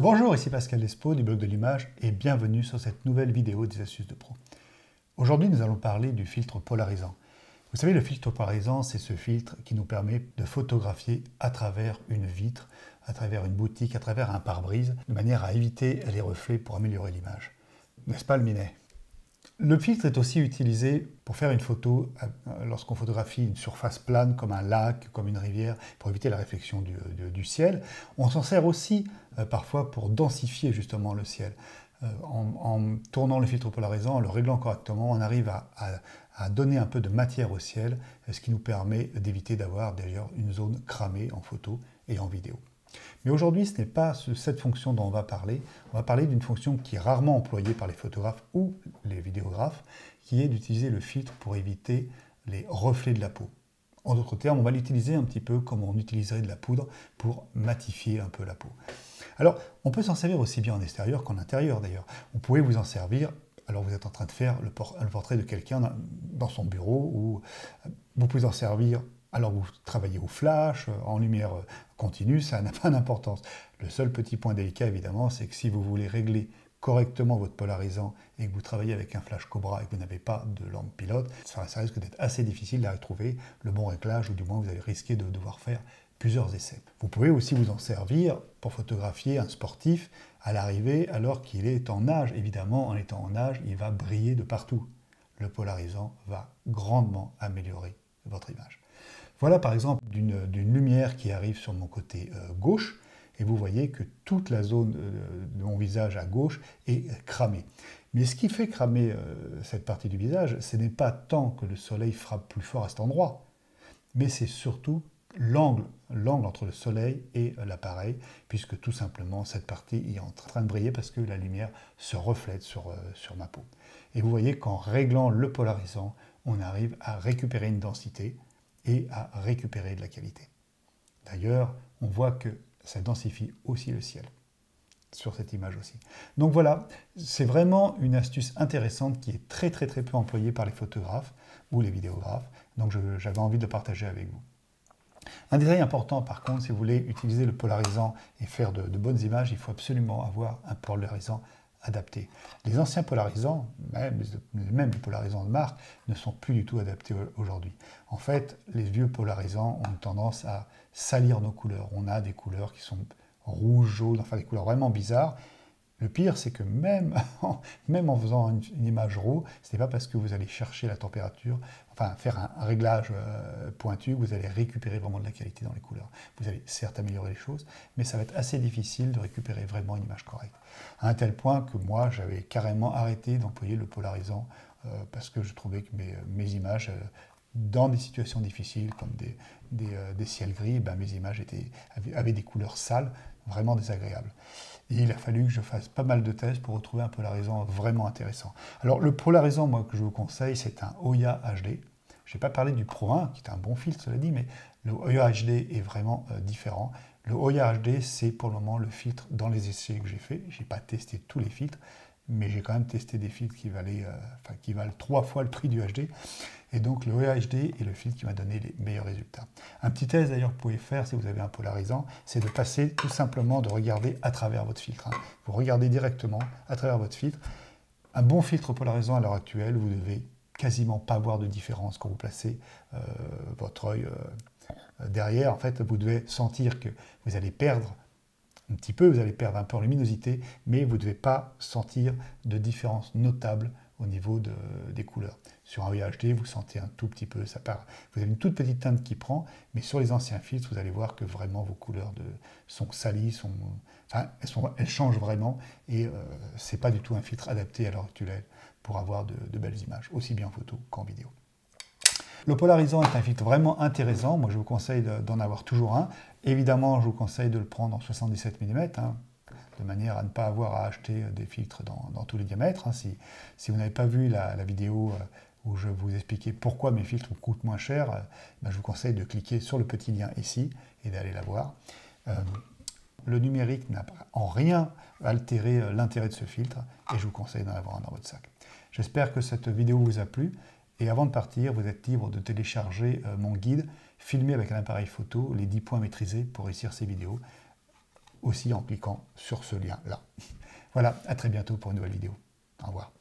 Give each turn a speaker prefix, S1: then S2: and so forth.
S1: Bonjour, ici Pascal Lespo du blog de l'image et bienvenue sur cette nouvelle vidéo des astuces de pro. Aujourd'hui, nous allons parler du filtre polarisant. Vous savez, le filtre polarisant, c'est ce filtre qui nous permet de photographier à travers une vitre, à travers une boutique, à travers un pare-brise, de manière à éviter les reflets pour améliorer l'image. N'est-ce pas le minet? Le filtre est aussi utilisé pour faire une photo lorsqu'on photographie une surface plane comme un lac, comme une rivière, pour éviter la réflexion du ciel. On s'en sert aussi parfois pour densifier justement le ciel. En tournant le filtre polarisant, en le réglant correctement, on arrive à donner un peu de matière au ciel, ce qui nous permet d'éviter d'avoir d'ailleurs une zone cramée en photo et en vidéo. Mais aujourd'hui, ce n'est pas cette fonction dont on va parler. On va parler d'une fonction qui est rarement employée par les photographes ou les vidéographes, qui est d'utiliser le filtre pour éviter les reflets de la peau. En d'autres termes, on va l'utiliser un petit peu comme on utiliserait de la poudre pour matifier un peu la peau. Alors, on peut s'en servir aussi bien en extérieur qu'en intérieur d'ailleurs. Vous pouvez vous en servir alors vous êtes en train de faire le portrait de quelqu'un dans son bureau, ou vous pouvez en servir alors vous travaillez au flash, en lumière continue, ça n'a pas d'importance. Le seul petit point délicat, évidemment, c'est que si vous voulez régler correctement votre polarisant et que vous travaillez avec un flash Cobra et que vous n'avez pas de lampe pilote, ça risque d'être assez difficile de trouver le bon réglage, ou du moins vous allez risquer de devoir faire plusieurs essais. Vous pouvez aussi vous en servir pour photographier un sportif à l'arrivée alors qu'il est en nage. Évidemment, en étant en nage, il va briller de partout. Le polarisant va grandement améliorer votre image. Voilà par exemple d'une lumière qui arrive sur mon côté gauche, et vous voyez que toute la zone de mon visage à gauche est cramée. Mais ce qui fait cramer cette partie du visage, ce n'est pas tant que le soleil frappe plus fort à cet endroit, mais c'est surtout l'angle entre le soleil et l'appareil, puisque tout simplement cette partie est en train de briller parce que la lumière se reflète sur ma peau. Et vous voyez qu'en réglant le polarisant, on arrive à récupérer une densité et à récupérer de la qualité. D'ailleurs, on voit que ça densifie aussi le ciel, sur cette image aussi. Donc voilà, c'est vraiment une astuce intéressante qui est très peu employée par les photographes ou les vidéographes, donc j'avais envie de le partager avec vous. Un détail important par contre, si vous voulez utiliser le polarisant et faire de bonnes images, il faut absolument avoir un polarisant adapté. Les anciens polarisants, même les polarisants de marque, ne sont plus du tout adaptés aujourd'hui. En fait, les vieux polarisants ont tendance à salir nos couleurs. On a des couleurs qui sont rouges, jaunes, enfin des couleurs vraiment bizarres. Le pire, c'est que même en faisant une image RAW, ce n'est pas parce que vous allez chercher la température, enfin faire un réglage pointu, que vous allez récupérer vraiment de la qualité dans les couleurs. Vous allez certes améliorer les choses, mais ça va être assez difficile de récupérer vraiment une image correcte. À un tel point que moi, j'avais carrément arrêté d'employer le polarisant parce que je trouvais que mes images, dans des situations difficiles comme des ciels gris, mes images avaient des couleurs sales, vraiment désagréables. Et il a fallu que je fasse pas mal de tests pour retrouver un polarisant vraiment intéressant. Alors le polarisant, moi, que je vous conseille, c'est un Hoya HD. Je n'ai pas parlé du Pro 1, qui est un bon filtre, cela dit, mais le Hoya HD est vraiment différent. Le Hoya HD, c'est pour le moment le filtre dans les essais que j'ai fait. Je n'ai pas testé tous les filtres, mais j'ai quand même testé des filtres qui valent 3 fois le prix du HD. Et donc le Hoya HD est le filtre qui m'a donné les meilleurs résultats. Un petit test d'ailleurs que vous pouvez faire si vous avez un polarisant, c'est de passer tout simplement, de regarder à travers votre filtre. Vous regardez directement à travers votre filtre. Un bon filtre polarisant à l'heure actuelle, vous devez quasiment pas voir de différence quand vous placez votre œil derrière. En fait, vous devez sentir que vous allez perdre un petit peu, vous allez perdre un peu en luminosité, mais vous ne devez pas sentir de différence notable au niveau des couleurs. Sur un Hoya HD, vous sentez un tout petit peu, ça part. Vous avez une toute petite teinte qui prend, mais sur les anciens filtres, vous allez voir que vraiment vos couleurs sont salies, elles changent vraiment, et ce n'est pas du tout un filtre adapté à l'heure actuelle pour avoir de belles images, aussi bien en photo qu'en vidéo. Le polarisant est un filtre vraiment intéressant, moi je vous conseille d'en avoir toujours un. Évidemment, je vous conseille de le prendre en 77 mm, de manière à ne pas avoir à acheter des filtres dans tous les diamètres. Si vous n'avez pas vu la vidéo où je vous expliquais pourquoi mes filtres coûtent moins cher, je vous conseille de cliquer sur le petit lien ici et d'aller la voir. Le numérique n'a en rien altéré l'intérêt de ce filtre et je vous conseille d'en avoir un dans votre sac. J'espère que cette vidéo vous a plu. Et avant de partir, vous êtes libre de télécharger mon guide, filmé avec un appareil photo, les 10 points maîtrisés pour réussir ces vidéos. aussi en cliquant sur ce lien-là. Voilà, à très bientôt pour une nouvelle vidéo. Au revoir.